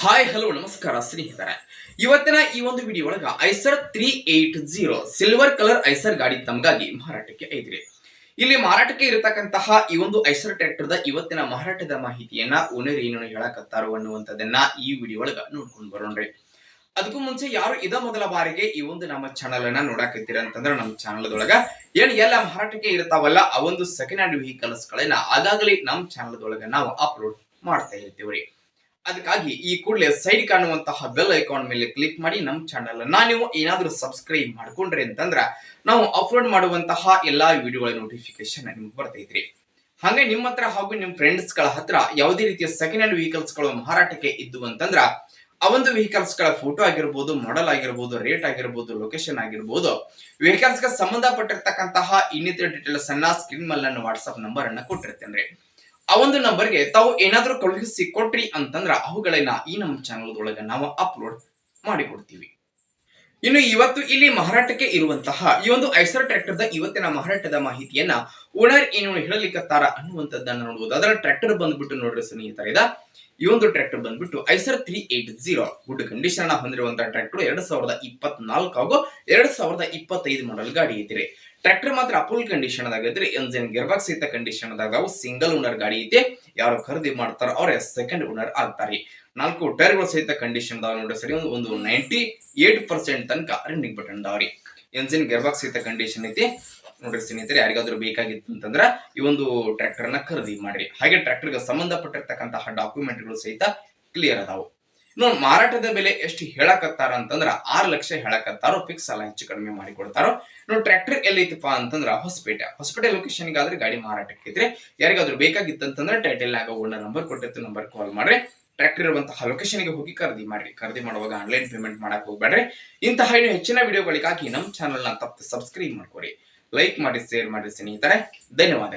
Hi hello ನಮಸ್ಕಾರ ಸ್ನೇಹಿತರೆ. ಇವತ್ತಿನ ಈ ಒಂದು ವಿಡಿಯೋ ಒಳಗ ಐಸರ್ 380 ಸಿಲ್ವರ್ ಕಲರ್ ಐಸರ್ ಗಾಡಿ ತಮಗಾಗಿ ಮಾರಾಟಕ್ಕೆ ಐತ್ರಿ. ಇಲ್ಲಿ ಮಾರಾಟಕ್ಕೆ ಇರತಕ್ಕಂತಹ ಈ ಒಂದು ಐಸರ್ ಟ್ರ್ಯಾಕ್ಟರ್ ದ ಇವತ್ತಿನ ಮಾರಾಟದ ಮಾಹಿತಿಯನ್ನ ಓನರ್ ಏನೇನು ಹೇಳಕತ್ತಾರೋ ಅನ್ನುವಂಥದ್ದನ್ನ ಈ ವಿಡಿಯೋ ಒಳಗ ನೋಡ್ಕೊಂಡು ಬರೋಣ್ರಿ. ಅದಕ್ಕೂ ಮುಂಚೆ ಯಾರು ಇದ ಮೊದಲ ಬಾರಿಗೆ ಈ ಒಂದು ನಮ್ಮ ಚಾನಲ್ ಅನ್ನ ನೋಡಾಕತ್ತೀರ ಅಂತಂದ್ರೆ ನಮ್ಮ ಚಾನಲ್ ದೊಳಗ ಎಲ್ಲ ಮಾರಾಟಕ್ಕೆ ಇರ್ತಾವಲ್ಲ ಆ ಒಂದು ಸೆಕೆಂಡ್ ಹ್ಯಾಂಡ್ ವೆಹಿಕಲ್ಸ್ ಗಳನ್ನ ಆಗಾಗಲೇ ನಮ್ಮ ಚಾನಲ್ ದೊಳಗ ನಾವು ಅಪ್ಲೋಡ್ ಮಾಡ್ತಾ ಇರ್ತೀವ್ರಿ. ಅದಕ್ಕಾಗಿ ಈ ಕೂಡಲೇ ಸೈಡ್ ಕಾಣುವಂತಹ ಬೆಲ್ ಐಕಾನ್ ಮೇಲೆ ಕ್ಲಿಕ್ ಮಾಡಿ ನಮ್ಮ ಚಾನಲ್ ಅನ್ನ ನೀವು ಏನಾದ್ರೂ ಸಬ್ಸ್ಕ್ರೈಬ್ ಮಾಡ್ಕೊಂಡ್ರಿ ಅಂತಂದ್ರ ನಾವು ಅಪ್ಲೋಡ್ ಮಾಡುವಂತಹ ಎಲ್ಲಾ ವಿಡಿಯೋಗಳ ನೋಟಿಫಿಕೇಶನ್ ನಿಮ್ಗೆ ಬರ್ತೈತ್ರಿ. ಹಾಗೆ ನಿಮ್ಮ ಹತ್ರ ಹಾಗೂ ನಿಮ್ಮ ಫ್ರೆಂಡ್ಸ್ ಗಳ ಹತ್ರ ಯಾವುದೇ ರೀತಿಯ ಸೆಕೆಂಡ್ ಹ್ಯಾಂಡ್ ವೆಹಿಕಲ್ಸ್ ಗಳು ಮಾರಾಟಕ್ಕೆ ಇದ್ದು ಅಂತಂದ್ರ ಆ ಒಂದು ವೆಹಿಕಲ್ಸ್ ಗಳ ಫೋಟೋ ಆಗಿರ್ಬೋದು, ಮಾಡೆಲ್ ಆಗಿರ್ಬೋದು, ರೇಟ್ ಆಗಿರ್ಬೋದು, ಲೊಕೇಶನ್ ಆಗಿರ್ಬೋದು, ವೆಹಿಕಲ್ಸ್ ಗೆ ಸಂಬಂಧಪಟ್ಟಿರ್ತಕ್ಕಂತಹ ಇನ್ನಿತರ ಡೀಟೇಲ್ಸ್ ಅನ್ನ ಸ್ಕ್ರೀನ್ ಮೇಲೆ ನನ್ನ ವಾಟ್ಸ್ಆಪ್ ನಂಬರ್ ಅನ್ನ ಕೊಟ್ಟಿರ್ತೇನೆ. ಆ ಒಂದು ನಂಬರ್ಗೆ ತಾವು ಏನಾದ್ರೂ ಕಳುಹಿಸಿ ಕೊಟ್ರಿ ಅಂತಂದ್ರ ಅವುಗಳನ್ನ ಈ ನಮ್ಮ ಚಾನಲ್ ಒಳಗ ನಾವು ಅಪ್ಲೋಡ್ ಮಾಡಿಕೊಡ್ತೀವಿ. ಇನ್ನು ಇವತ್ತು ಇಲ್ಲಿ ಮಾರಾಟಕ್ಕೆ ಇರುವಂತಹ ಈ ಒಂದು ಐಸರ್ ಟ್ರ್ಯಾಕ್ಟರ್ ದ ಇವತ್ತಿನ ಮಾರಾಟದ ಮಾಹಿತಿಯನ್ನ ಓನರ್ ಏನು ಹೇಳಲಿಕ್ಕತ್ತಾರ ಅನ್ನುವಂಥದ್ದನ್ನ ನೋಡಬಹುದು. ಅದರ ಟ್ರ್ಯಾಕ್ಟರ್ ಬಂದ್ಬಿಟ್ಟು ನೋಡ್ರಿ ಸ್ನೇಹಿತರೆ, ಈ ಒಂದು ಟ್ರ್ಯಾಕ್ಟರ್ ಬಂದ್ಬಿಟ್ಟು ಐಸರ್ 380 ಗುಡ್ ಕಂಡೀಷನ್ ಹೊಂದಿರುವಂತಹ ಟ್ರ್ಯಾಕ್ಟರ್ 2024 ಹಾಗೂ 2025 ಮಾಡೆಲ್ ಗಾಡಿ ಐತಿ. ಟ್ರ್ಯಾಕ್ಟರ್ ಮಾತ್ರ ಫುಲ್ ಕಂಡೀಷನ್ ಆಗೈತ್ರಿ. ಇಂಜಿನ್ ಗೇರ್ ಬಾಕ್ಸ್ ಸಹಿತ ಕಂಡೀಷನ್ ಅದಾವ. ಸಿಂಗಲ್ ಓನರ್ ಗಾಡಿ ಐತಿ. ಯಾರು ಖರೀದಿ ಮಾಡ್ತಾರ ಅವ್ರ ಸೆಕೆಂಡ್ ಓನರ್ ಆಗ್ತಾರೆ. 4 ಟೈರ್ಗಳು ಸಹಿತ ಕಂಡೀಷನ್ ಅದಾವ ನೋಡ್ರಿ ಸರಿ. ಒಂದು 98% ತನಕ ರನ್ನಿಂಗ್ ಬಟನ್ ಅದಾವ್ರಿ. ಇಂಜಿನ್ ಗೇರ್ ಬಾಕ್ಸ್ ಸಹಿತ ಕಂಡೀಷನ್ ಐತಿ ನೋಡ್ರಿ ಸ್ನೇಹಿತರೆ. ಯಾರಿಗಾದ್ರೂ ಬೇಕಾಗಿತ್ತು ಅಂತಂದ್ರ ಈ ಒಂದು ಟ್ರ್ಯಾಕ್ಟರ್ ನ ಖರೀದಿ ಮಾಡ್ರಿ. ಹಾಗೆ ಟ್ರ್ಯಾಕ್ಟರ್ ಗೆ ಸಂಬಂಧಪಟ್ಟಿರ್ತಕ್ಕಂತಹ ಡಾಕ್ಯುಮೆಂಟ್ ಗಳು ಸಹಿತ ಕ್ಲಿಯರ್ ಅದಾವು. ನೋಡಿ ಮಾರಾಟದ ಬೆಲೆ ಎಷ್ಟು ಹೇಳಕತ್ತಾರ ಅಂತಂದ್ರ 6 ಲಕ್ಷ ಹೇಳಕತ್ತಾರೋ. ಫಿಕ್ಸ್ ಅಲ್ಲ, ಹೆಚ್ಚು ಕಡಿಮೆ ಮಾಡಿ ಕೊಡ್ತಾರೋ. ನೋಡಿ ಟ್ರ್ಯಾಕ್ಟರ್ ಎಲ್ಲೈತಪ್ಪ ಅಂತಂದ್ರ ಹೊಸಪೇಟೆ ಲೊಕೇಶನ್ ಗಾದ್ರೆ ಗಾಡಿ ಮಾರಾಟಕ್ಕೆ ಇದ್ರೆ ಯಾರಿಗಾದ್ರೂ ಬೇಕಾಗಿತ್ತಂತಂದ್ರೆ ಟೈಟಲ್ ನಾಗ ಓನರ್ ನಂಬರ್ ಕೊಟ್ಟಿತ್ತು, ನಂಬರ್ ಕಾಲ್ ಮಾಡ್ರಿ. ಟ್ರ್ಯಾಕ್ಟರ್ ಇರುವಂತಹ ಲೊಕೇಶನ್ ಗೆ ಹೋಗಿ ಖರೀದಿ ಮಾಡ್ರಿ. ಖರೀದಿ ಮಾಡುವಾಗ ಆನ್ಲೈನ್ ಪೇಮೆಂಟ್ ಮಾಡಕ್ ಹೋಗ್ಬೇಡ್ರಿ. ಇಂತಹ ಇನ್ನು ಹೆಚ್ಚಿನ ವಿಡಿಯೋಗಳಿಗಾಗಿ ನಮ್ಮ ಚಾನಲ್ ನ ತಪ್ಪದೆ ಸಬ್ಸ್ಕ್ರೈಬ್ ಮಾಡ್ಕೊರಿ, ಲೈಕ್ ಮಾಡಿ, ಶೇರ್ ಮಾಡಿ ಸ್ನೇಹಿತರೆ. ಧನ್ಯವಾದ.